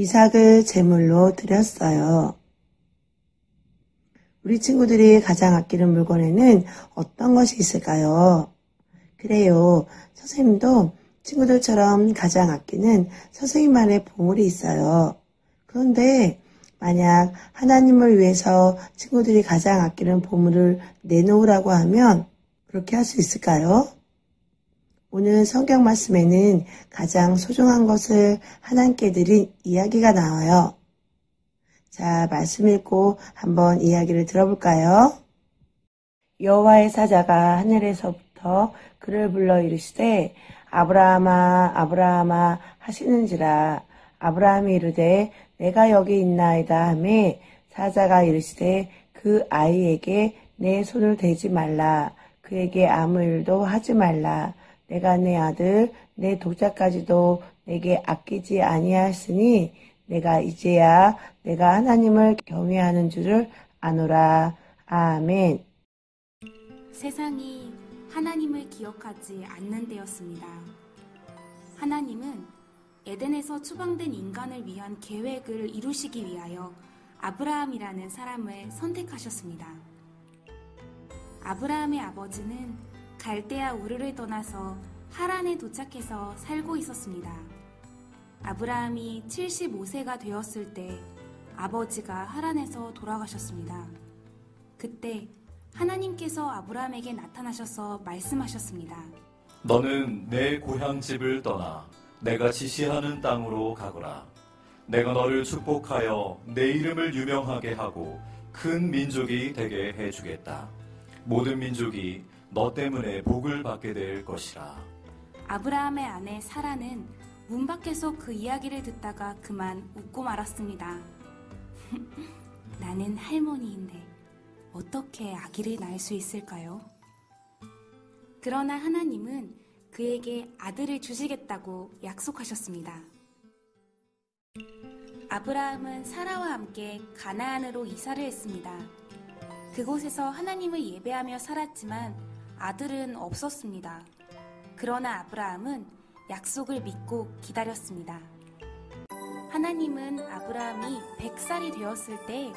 이삭을 제물로 드렸어요. 우리 친구들이 가장 아끼는 물건에는 어떤 것이 있을까요? 그래요. 선생님도 친구들처럼 가장 아끼는 선생님만의 보물이 있어요. 그런데 만약 하나님을 위해서 친구들이 가장 아끼는 보물을 내놓으라고 하면 그렇게 할 수 있을까요? 오늘 성경 말씀에는 가장 소중한 것을 하나님께 드린 이야기가 나와요. 자, 말씀 읽고 한번 이야기를 들어볼까요? 여호와의 사자가 하늘에서부터 그를 불러 이르시되 아브라함아 아브라함아 하시는지라. 아브라함이 이르되 내가 여기 있나이다 하매 사자가 이르시되 그 아이에게 내 손을 대지 말라. 그에게 아무 일도 하지 말라. 내가 내 아들 내 독자까지도 내게 아끼지 아니하였으니 내가 이제야 내가 하나님을 경외하는 줄을 아노라. 아멘. 세상이 하나님을 기억하지 않는 때였습니다. 하나님은 에덴에서 추방된 인간을 위한 계획을 이루시기 위하여 아브라함이라는 사람을 선택하셨습니다. 아브라함의 아버지는 갈대아 우르를 떠나서 하란에 도착해서 살고 있었습니다. 아브라함이 75세가 되었을 때 아버지가 하란에서 돌아가셨습니다. 그때 하나님께서 아브라함에게 나타나셔서 말씀하셨습니다. 너는 내 고향 집을 떠나 내가 지시하는 땅으로 가거라. 내가 너를 축복하여 내 이름을 유명하게 하고 큰 민족이 되게 해주겠다. 모든 민족이 너 때문에 복을 받게 될 것이라. 아브라함의 아내 사라는 문 밖에서 그 이야기를 듣다가 그만 웃고 말았습니다. 나는 할머니인데 어떻게 아기를 낳을 수 있을까요? 그러나 하나님은 그에게 아들을 주시겠다고 약속하셨습니다. 아브라함은 사라와 함께 가나안으로 이사를 했습니다. 그곳에서 하나님을 예배하며 살았지만 아들은 없었습니다. 그러나 아브라함은 약속을 믿고 기다렸습니다. 하나님은 아브라함이 100살이 되었을 때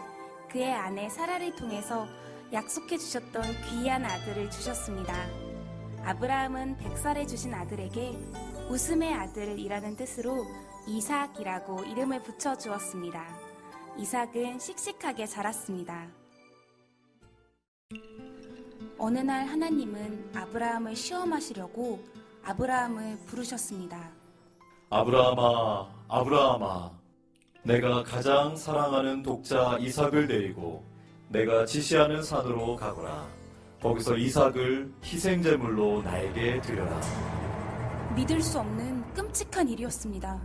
그의 아내 사라를 통해서 약속해 주셨던 귀한 아들을 주셨습니다. 아브라함은 100살에 주신 아들에게 웃음의 아들이라는 뜻으로 이삭이라고 이름을 붙여 주었습니다. 이삭은 씩씩하게 자랐습니다. 어느 날 하나님은 아브라함을 시험하시려고 아브라함을 부르셨습니다. 아브라함아, 아브라함아, 내가 가장 사랑하는 독자 이삭을 데리고 내가 지시하는 산으로 가거라. 거기서 이삭을 희생제물로 나에게 드려라. 믿을 수 없는 끔찍한 일이었습니다.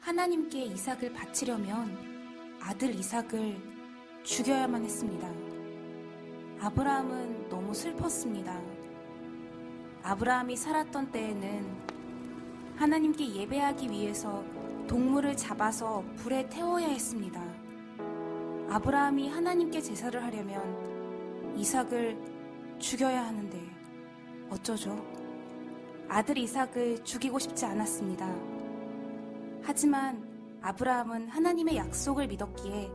하나님께 이삭을 바치려면 아들 이삭을 죽여야만 했습니다. 아브라함은 너무 슬펐습니다. 아브라함이 살았던 때에는 하나님께 예배하기 위해서 동물을 잡아서 불에 태워야 했습니다. 아브라함이 하나님께 제사를 하려면 이삭을 죽여야 하는데 어쩌죠? 아들 이삭을 죽이고 싶지 않았습니다. 하지만 아브라함은 하나님의 약속을 믿었기에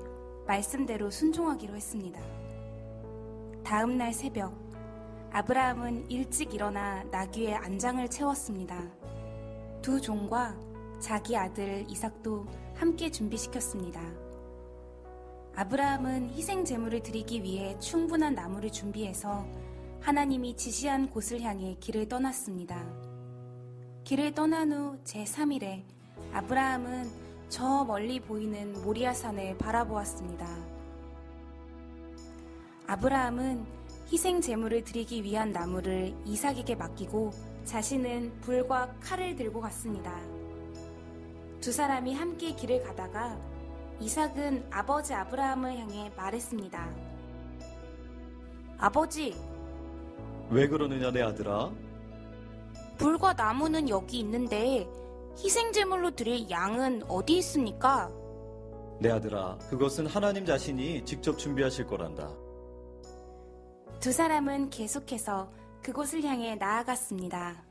말씀대로 순종하기로 했습니다. 다음 날 새벽, 아브라함은 일찍 일어나 나귀의 안장을 채웠습니다. 두 종과 자기 아들 이삭도 함께 준비시켰습니다. 아브라함은 희생 제물을 드리기 위해 충분한 나무를 준비해서 하나님이 지시한 곳을 향해 길을 떠났습니다. 길을 떠난 후 제3일에 아브라함은 저 멀리 보이는 모리아산을 바라보았습니다. 아브라함은 희생 제물을 드리기 위한 나무를 이삭에게 맡기고 자신은 불과 칼을 들고 갔습니다. 두 사람이 함께 길을 가다가 이삭은 아버지 아브라함을 향해 말했습니다. 아버지, 왜 그러느냐 내 아들아? 불과 나무는 여기 있는데 희생제물로 드릴 양은 어디 있습니까? 내 아들아, 그것은 하나님 자신이 직접 준비하실 거란다. 두 사람은 계속해서 그곳을 향해 나아갔습니다.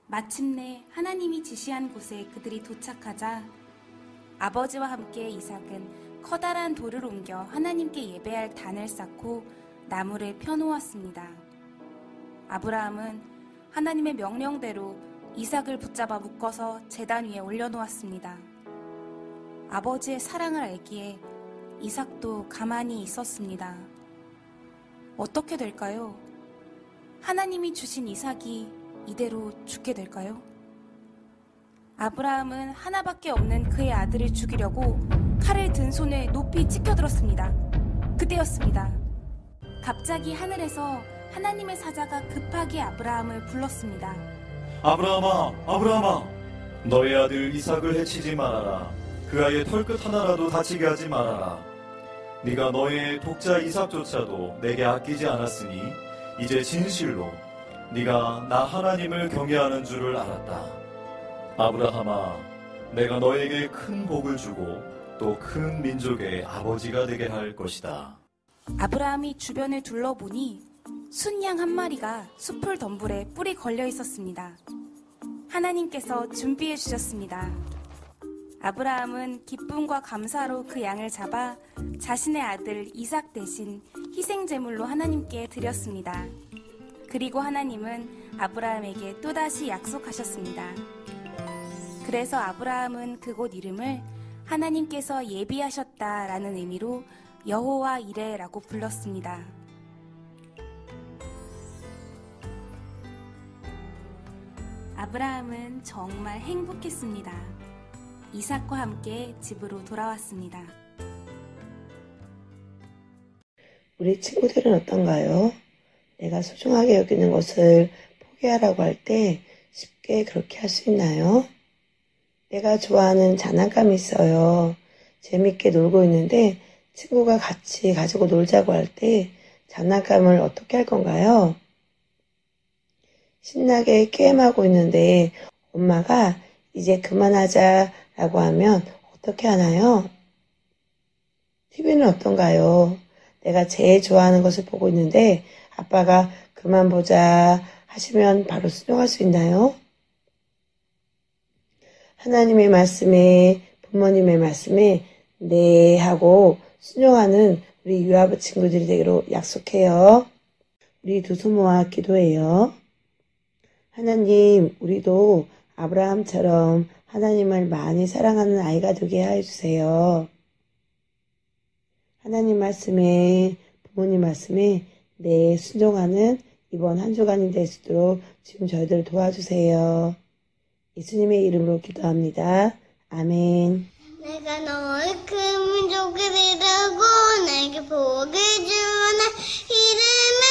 마침내 하나님이 지시한 곳에 그들이 도착하자 아버지와 함께 이삭은 커다란 돌을 옮겨 하나님께 예배할 단을 쌓고 나무를 펴놓았습니다. 아브라함은 하나님의 명령대로 이삭을 붙잡아 묶어서 제단 위에 올려놓았습니다. 아버지의 사랑을 알기에 이삭도 가만히 있었습니다. 어떻게 될까요? 하나님이 주신 이삭이 이대로 죽게 될까요? 아브라함은 하나밖에 없는 그의 아들을 죽이려고 칼을 든 손에 높이 찍혀들었습니다. 그때였습니다. 갑자기 하늘에서 하나님의 사자가 급하게 아브라함을 불렀습니다. 아브라함아, 아브라함아, 너의 아들 이삭을 해치지 말아라. 그 아이의 털끝 하나라도 다치게 하지 말아라. 네가 너의 독자 이삭조차도 내게 아끼지 않았으니 이제 진실로 네가 나 하나님을 경외하는 줄을 알았다. 아브라함아, 내가 너에게 큰 복을 주고 또 큰 민족의 아버지가 되게 할 것이다. 아브라함이 주변을 둘러보니 순양 한 마리가 숲풀 덤불에 뿔이 걸려 있었습니다. 하나님께서 준비해 주셨습니다. 아브라함은 기쁨과 감사로 그 양을 잡아 자신의 아들 이삭 대신 희생제물로 하나님께 드렸습니다. 그리고 하나님은 아브라함에게 또다시 약속하셨습니다. 그래서 아브라함은 그곳 이름을 하나님께서 예비하셨다라는 의미로 여호와 이레라고 불렀습니다. 아브라함은 정말 행복했습니다. 이삭과 함께 집으로 돌아왔습니다. 우리 친구들은 어떤가요? 내가 소중하게 여기는 것을 포기하라고 할 때 쉽게 그렇게 할 수 있나요? 내가 좋아하는 장난감이 있어요. 재밌게 놀고 있는데 친구가 같이 가지고 놀자고 할 때 장난감을 어떻게 할 건가요? 신나게 게임하고 있는데 엄마가 이제 그만하자 라고 하면 어떻게 하나요? TV는 어떤가요? 내가 제일 좋아하는 것을 보고 있는데 아빠가 그만 보자 하시면 바로 순종할 수 있나요? 하나님의 말씀에, 부모님의 말씀에 네 하고 순종하는 우리 유아부 친구들이 되기로 약속해요. 우리 두 손 모아 기도해요. 하나님, 우리도 아브라함처럼 하나님을 많이 사랑하는 아이가 되게 해주세요. 하나님 말씀에, 부모님 말씀에 네 순종하는 이번 한 주간이 될 수 있도록 지금 저희들을 도와주세요. 예수님의 이름으로 기도합니다. 아멘. 내가 너의 큰 민족을 이루고 내게 복을 주는 이름을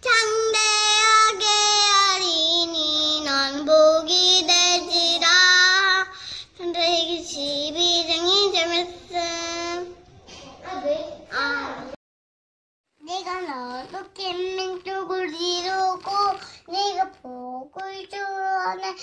장대하게 하리니 넌 복이 되지라. 창세기 12장이 재밌음. 내가 너도 큰 민족을 이루고 내가 복을 주는